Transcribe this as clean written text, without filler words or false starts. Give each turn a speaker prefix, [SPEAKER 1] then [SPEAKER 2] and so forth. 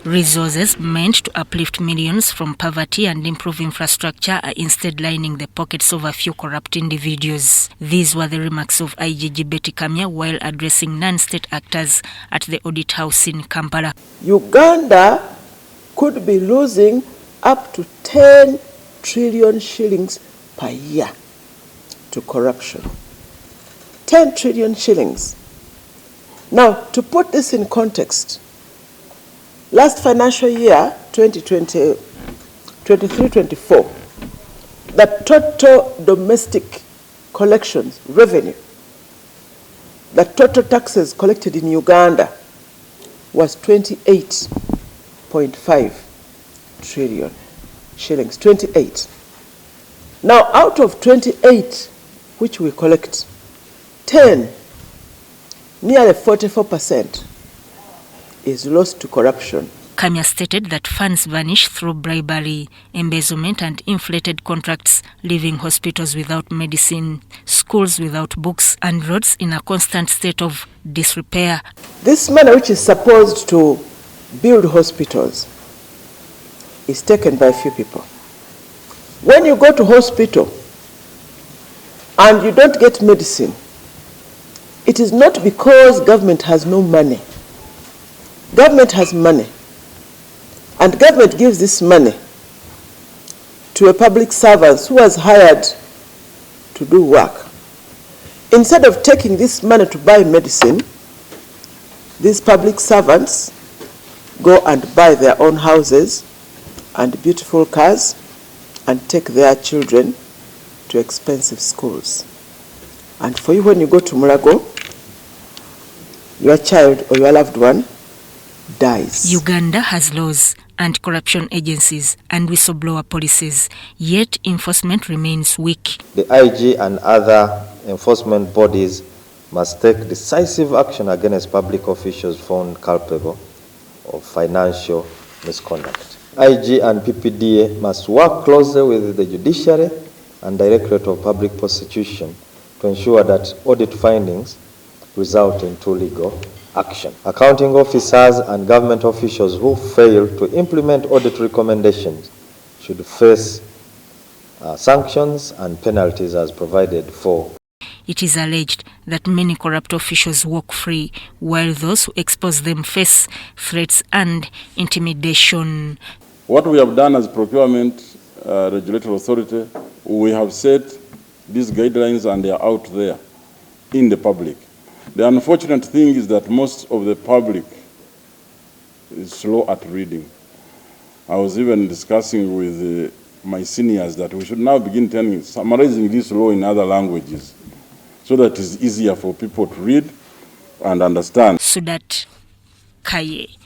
[SPEAKER 1] Resources meant to uplift millions from poverty and improve infrastructure are instead lining the pockets of a few corrupt individuals. These were the remarks of IGG Beti Kamya while addressing non-state actors at the Audit House in Kampala.
[SPEAKER 2] Uganda could be losing up to 10 trillion shillings per year to corruption. 10 trillion shillings. Now, to put this in context, last financial year, 2023-24, the total domestic collections revenue, the total taxes collected in Uganda was 28.5 trillion shillings, 28. Now, out of 28, which we collect, 10, nearly 44%, is lost to corruption.
[SPEAKER 1] Kamya stated that funds vanish through bribery, embezzlement and inflated contracts, leaving hospitals without medicine, schools without books and roads in a constant state of disrepair.
[SPEAKER 2] This money which is supposed to build hospitals is taken by a few people. When you go to hospital and you don't get medicine, it is not because government has no money. Government has money. And government gives this money to a public servant who was hired to do work. Instead of taking this money to buy medicine, these public servants go and buy their own houses and beautiful cars and take their children to expensive schools. And for you, when you go to Mulago, your child or your loved one dies.
[SPEAKER 1] Uganda has laws, anti-corruption agencies and whistleblower policies, yet enforcement remains weak.
[SPEAKER 3] The IG and other enforcement bodies must take decisive action against public officials found culpable of financial misconduct. IG and PPDA must work closely with the Judiciary and Directorate of Public Prosecution to ensure that audit findings result in true legal action. Accounting officers and government officials who fail to implement audit recommendations should face sanctions and penalties as provided for.
[SPEAKER 1] It is alleged that many corrupt officials walk free, while those who expose them face threats and intimidation.
[SPEAKER 4] What we have done as procurement regulatory authority, we have set these guidelines and they are out there in the public. The unfortunate thing is that most of the public is slow at reading. I was even discussing with my seniors that we should now begin summarizing this law in other languages so that it's easier for people to read and understand.
[SPEAKER 1] Sudat Kaye.